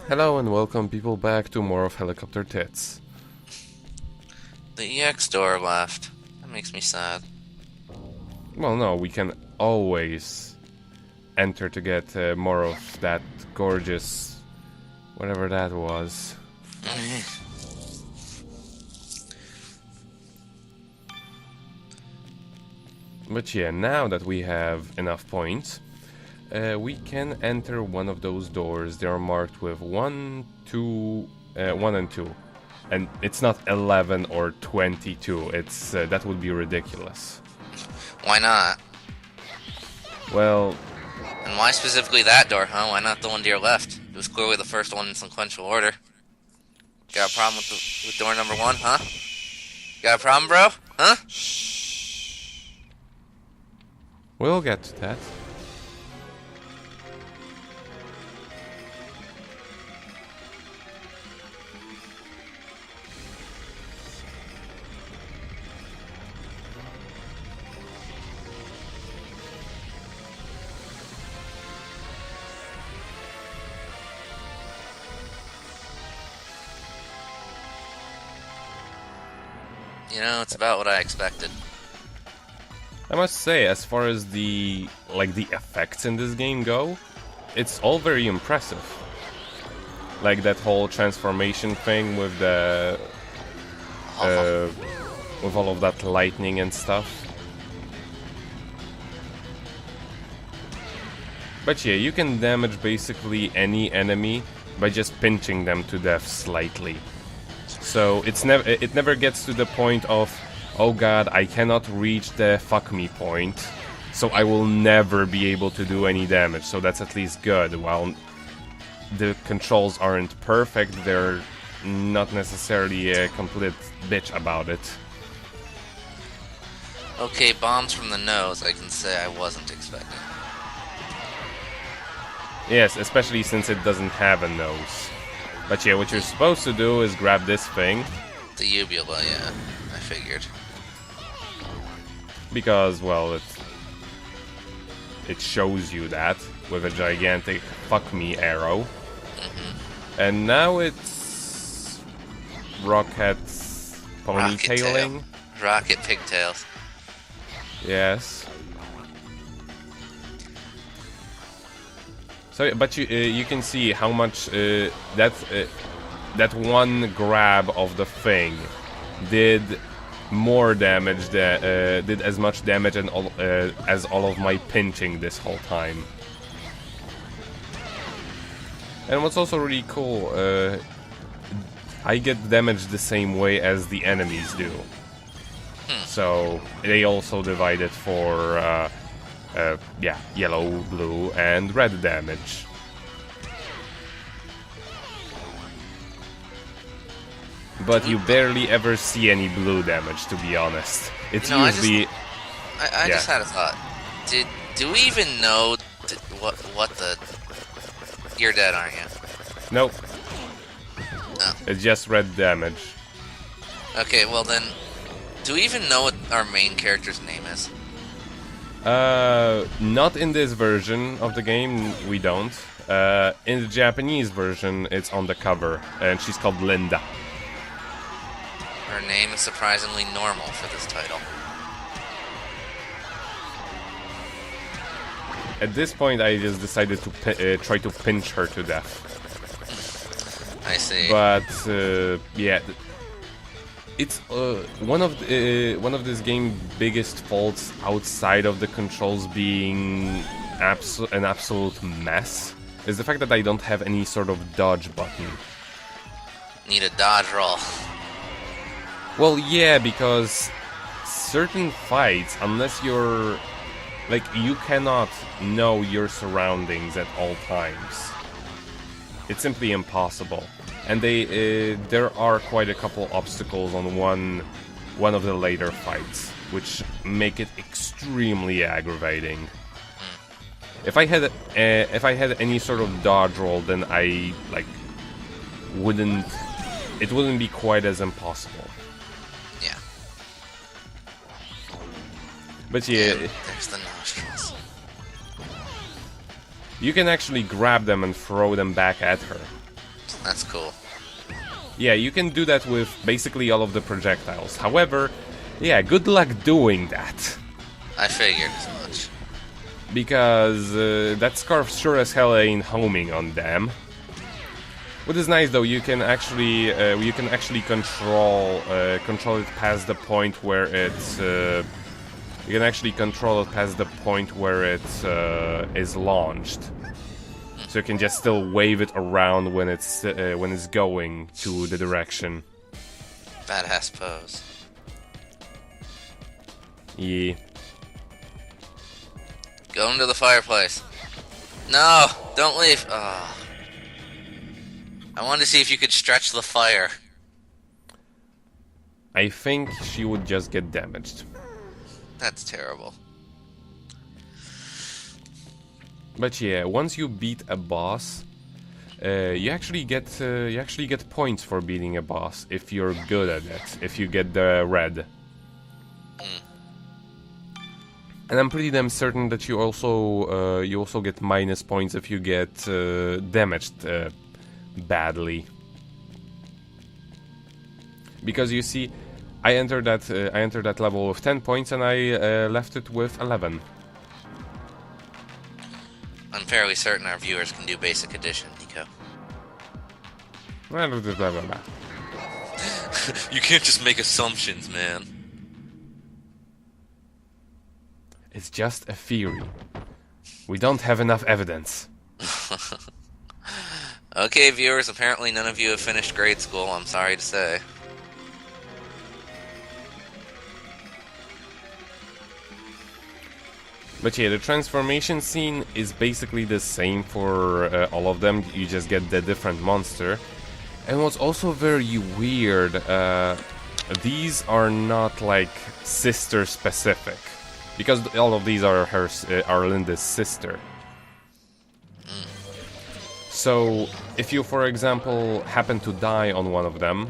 Hello and welcome people back to more of Helicopter Tits. The EX door left. That makes me sad. Well, no, we can always enter to get more of that gorgeous... whatever that was. But yeah, now that we have enough points, we can enter one of those doors. They are marked with 1, 2, 1 and 2. And it's not 11 or 22, it's that would be ridiculous. Why not? Well, And why specifically that door, huh? Why not the one to your left? It was clearly the first one in sequential order. Got a problem with door number 1, huh? Got a problem, bro? Huh? we'll get to that. You know, it's about what I expected. I must say, as far as the effects in this game go, it's all very impressive. Like that whole transformation thing with the with all of that lightning and stuff. But yeah, you can damage basically any enemy by just pinching them to death slightly. So it never gets to the point of, oh god, I cannot reach the fuck me point, so I will never be able to do any damage. So that's at least good. While the controls aren't perfect, they're not necessarily a complete bitch about it. Okay, bombs from the nose, I can say I wasn't expecting. Yes, especially since it doesn't have a nose. But yeah, what you're supposed to do is grab this thing, The uvula, yeah. I figured. because, well, it shows you that with a gigantic fuck me arrow. And now it's Rocket's ponytailing. Rocket pigtails. Yes. So, but you can see how much that one grab of the thing did more damage did as much damage and as all of my pinching this whole time. And what's also really cool, I get damaged the same way as the enemies do. So they also divide it for yeah, yellow, blue, and red damage. But you barely ever see any blue damage, to be honest. It's usually... I just had a thought. Do we even know what the... You're dead, aren't you? Nope. No. It's just red damage. Okay, well then, do we even know what our main character's name is? Not in this version of the game, we don't. In the Japanese version, it's on the cover, and she's called Linda. Her name is surprisingly normal for this title. At this point, I just decided to try to pinch her to death. I see. But yeah, it's one of this game's biggest faults outside of the controls being an absolute mess is the fact that I don't have any sort of dodge button. Need a dodge roll. Well, yeah, because certain fights, unless you're... like, you cannot know your surroundings at all times. It's simply impossible. And there are quite a couple obstacles on one of the later fights, which make it extremely aggravating. If I had any sort of dodge roll, then I it wouldn't be quite as impossible. Yeah. But yeah, There's the nostrils. you can actually grab them and throw them back at her. That's cool. Yeah, you can do that with basically all of the projectiles. However, yeah, good luck doing that. I figured as much. Because that scarf sure as hell ain't homing on them. What is nice though, you can actually control it past the point where it's you can actually control it past the point where it is launched. So you can just still wave it around when it's going to the direction. Badass pose. Yeah. Go into the fireplace. No, don't leave. Oh. I wanted to see if you could stretch the fire. I think she would just get damaged. That's terrible. But yeah, once you beat a boss, you actually get points for beating a boss if you're good at it. If you get the red. And I'm pretty damn certain that you also get minus points if you get damaged badly. Because you see, I entered that level with 10 points and I left it with 11. I'm fairly certain our viewers can do basic addition, Nico. Blah, blah, blah, blah, blah. You can't just make assumptions, man. It's just a theory. We don't have enough evidence. Okay, viewers, apparently none of you have finished grade school, I'm sorry to say. But yeah, the transformation scene is basically the same for all of them. You just get the different monster. And what's also very weird, these are not like sister specific. Because all of these are are Linda's sister. So, if you, for example, happen to die on one of them,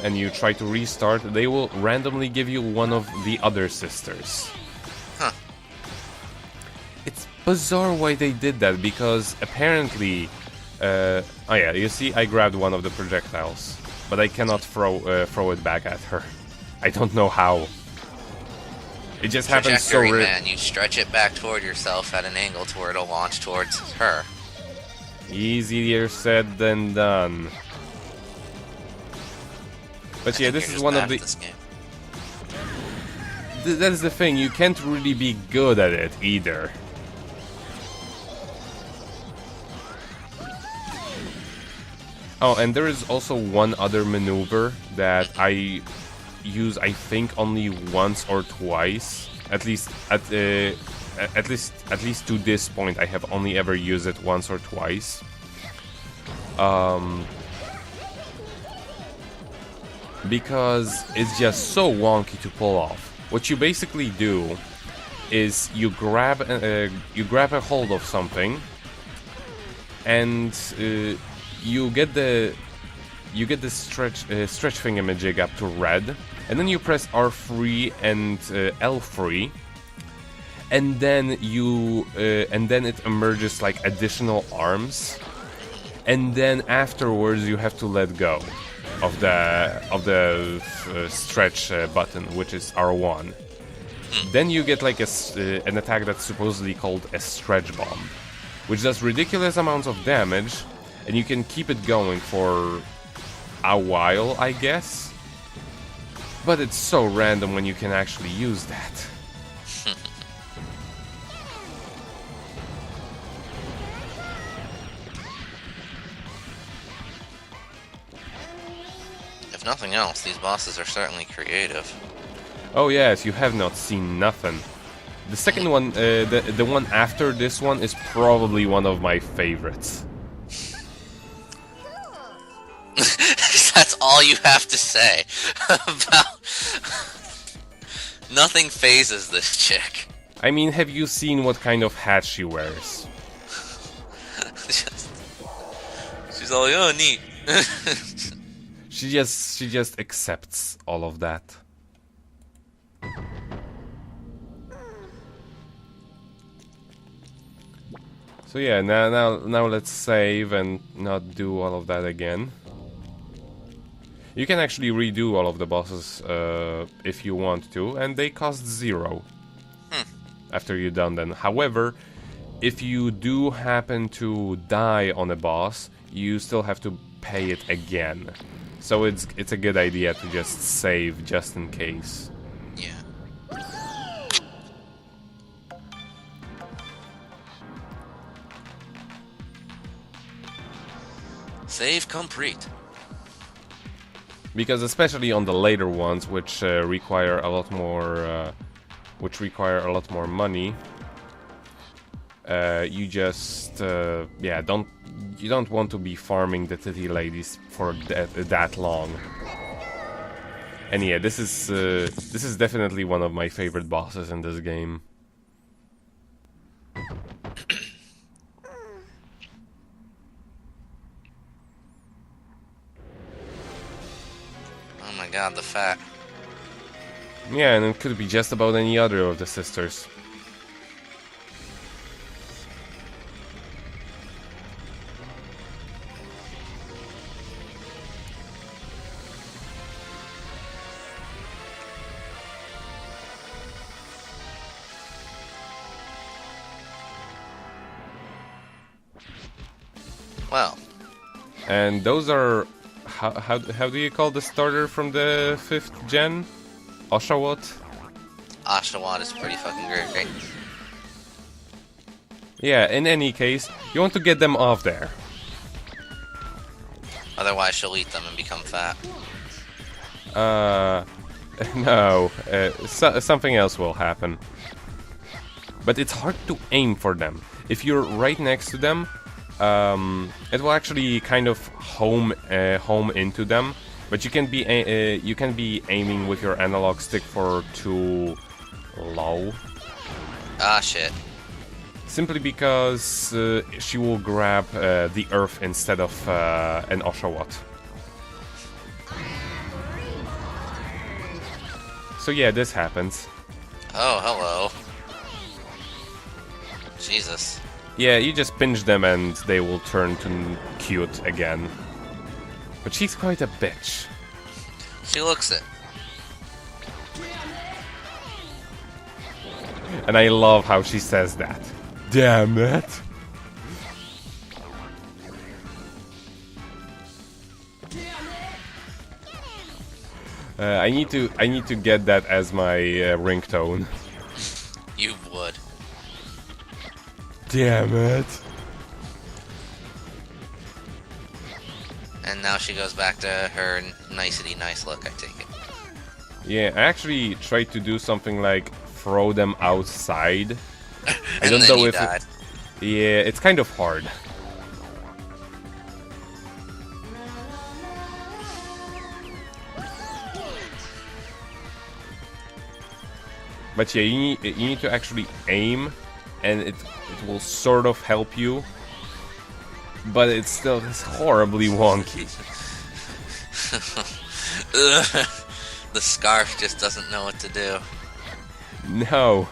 and you try to restart, they will randomly give you one of the other sisters. Huh. It's bizarre why they did that, because apparently... oh yeah, you see, I grabbed one of the projectiles, but I cannot throw it back at her. I don't know how. It just happens so Trajectory, man. You stretch it back toward yourself at an angle to where it'll launch towards her. Easier said than done. But yeah, this is one of the... That's the thing, you can't really be good at it either. Oh, and there is also one other maneuver that I use, I think, only once or twice. At least to this point, I have only ever used it once or twice. Because it's just so wonky to pull off. What you basically do is you grab a hold of something, and you get the stretch thingamajig up to red, and then you press R3 and L3, and then it emerges like additional arms, and then afterwards you have to let go of the stretch button, which is R1. Then you get like an attack that's supposedly called a stretch bomb, which does ridiculous amounts of damage, and you can keep it going for a while, I guess. But it's so random when you can actually use that. If nothing else, these bosses are certainly creative. Oh yes, you have not seen nothing. The second one, the one after this one, is probably one of my favorites. That's all you have to say about... Nothing phases this chick. I mean, have you seen what kind of hat she wears? She's all, oh, neat. She just accepts all of that. So yeah, now let's save and not do all of that again. You can actually redo all of the bosses if you want to, and they cost 0 after you're done then. However, if you do happen to die on a boss, you still have to pay it again. So it's a good idea to just save just in case. Yeah. Save complete. Because especially on the later ones, which require a lot more, money, you just yeah, you don't want to be farming the titty ladies for that long. And yeah, this is definitely one of my favorite bosses in this game. Oh my god, the fat. Yeah, and it could be just about any other of the sisters. Well. And those are... How do you call the starter from the 5th gen? Oshawott? Oshawott is pretty fucking great, right? Yeah, in any case, you want to get them off there. Otherwise she'll eat them and become fat. No. Something else will happen. But it's hard to aim for them. If you're right next to them, it will actually kind of home into them. But you can be aiming with your analog stick for too low. Ah, shit. Simply because she will grab the earth instead of an Oshawott. So yeah, this happens. Oh, hello. Jesus. Yeah, you just pinch them and they will turn to cute again. But she's quite a bitch. She looks it. And I love how she says that. Damn it. I need to get that as my ringtone. You would. Damn it. And now she goes back to her nicety nice look, I take it. Yeah, I actually tried to do something like throw them outside. I don't then know you if died. yeah, it's kind of hard. But yeah, you need to actually aim, and it will sort of help you. But it's still horribly wonky. The scarf just doesn't know what to do. No.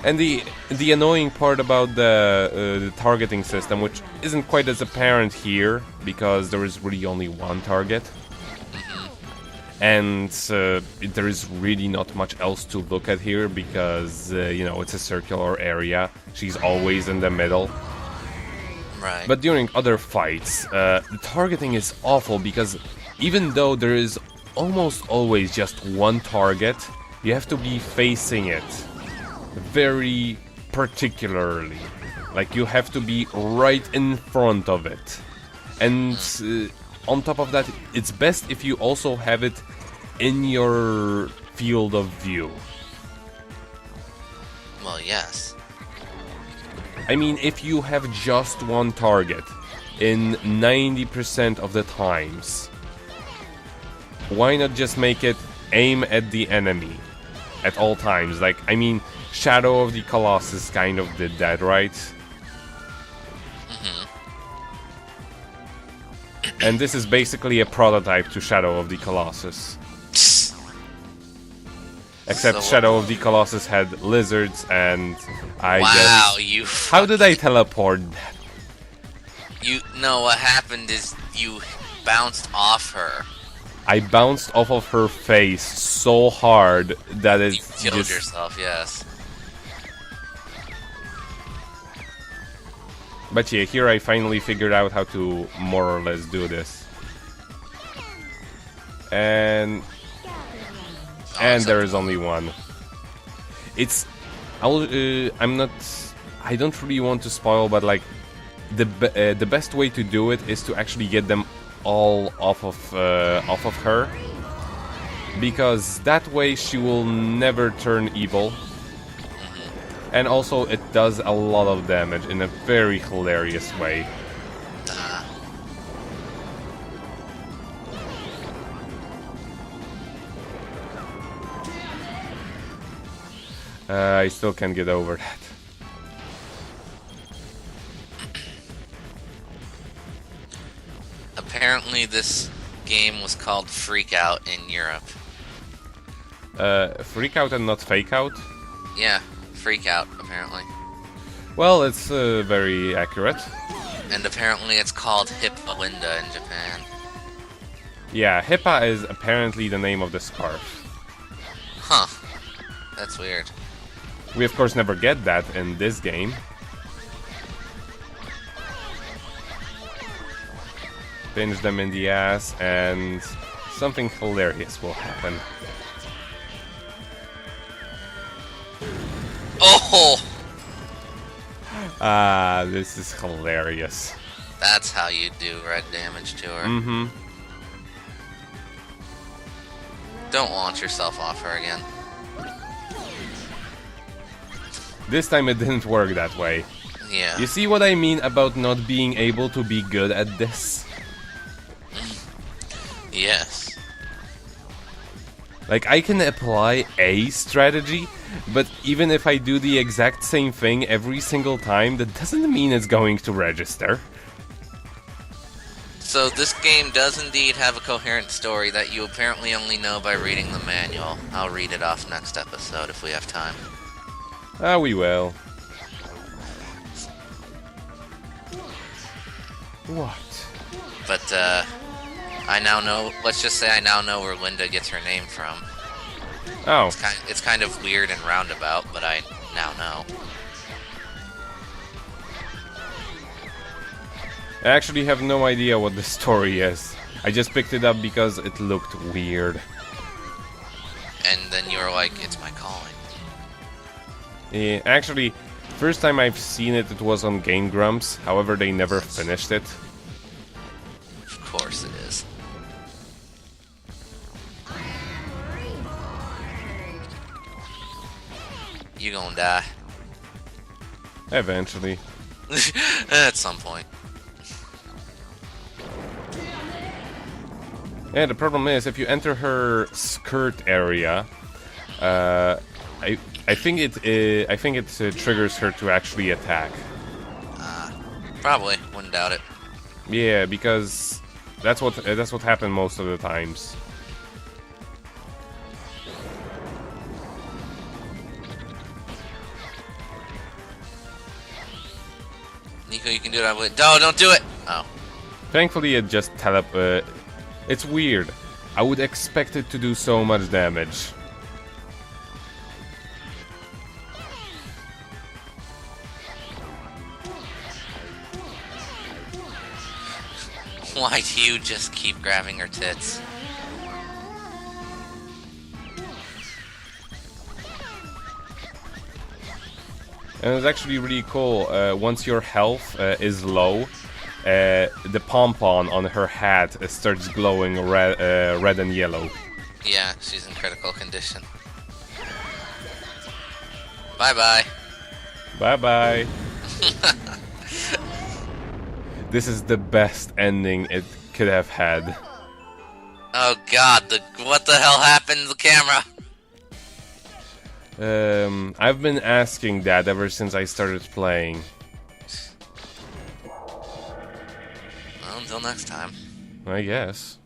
And the annoying part about the targeting system, which isn't quite as apparent here, because there is really only one target. And there is really not much else to look at here, because, you know, it's a circular area. She's always in the middle. Right. But during other fights, the targeting is awful, because even though there is almost always just one target, you have to be facing it very particularly. Like, you have to be right in front of it. And on top of that, it's best if you also have it in your field of view. Well, yes. I mean, if you have just one target in 90% of the times, why not just make it aim at the enemy at all times? Like, I mean, Shadow of the Colossus kind of did that, right? And this is basically a prototype to Shadow of the Colossus. Except So- Shadow of the Colossus had lizards, and I Wow, guess... you. How did I teleport? You know what happened is you bounced off her. I bounced off of her face so hard that it You killed just... yourself. Yes. But yeah, here I finally figured out how to more or less do this. And there is only one. It's... I'm not... I don't really want to spoil, but like... The best way to do it is to actually get them all off of her. Because that way she will never turn evil. And also it does a lot of damage in a very hilarious way. I still can't get over that. Apparently, this game was called Freak Out in Europe. Freak out and not fake out? Yeah, Freak Out, apparently. Well, it's very accurate. And apparently it's called Hippolinda in Japan. Yeah, Hippa is apparently the name of the scarf. Huh. That's weird. We of course never get that in this game. Pinch them in the ass and something hilarious will happen. Oh! Ah, this is hilarious. That's how you do red damage to her. Mm-hmm. Don't launch yourself off her again. This time it didn't work that way. Yeah. You see what I mean about not being able to be good at this? Yes. Like, I can apply a strategy, but even if I do the exact same thing every single time, that doesn't mean it's going to register. So this game does indeed have a coherent story that you apparently only know by reading the manual. I'll read it off next episode if we have time. Ah, we will. What? But, I now know, let's just say I now know where Linda gets her name from. Oh, It's kind of weird and roundabout, but I now know. I actually have no idea what the story is. I just picked it up because it looked weird. And then you were like, it's my calling. Yeah, actually, first time I've seen it, it was on Game Grumps. However, they never finished it. Of course it is. You gonna die. Eventually. At some point. Yeah, the problem is if you enter her skirt area, I think it triggers her to actually attack. Probably. Wouldn't doubt it. Yeah, because that's what happened most of the times. Nico, you can do it. I would. No, don't do it! Oh. Thankfully, it just it's weird. I would expect it to do so much damage. Why do you just keep grabbing her tits? And it's actually really cool. Once your health is low, the pom-pom on her hat starts glowing red and yellow. Yeah, she's in critical condition. Bye-bye. Bye-bye. This is the best ending it could have had. Oh god, what the hell happened to the camera? I've been asking that ever since I started playing. Well, until next time. I guess.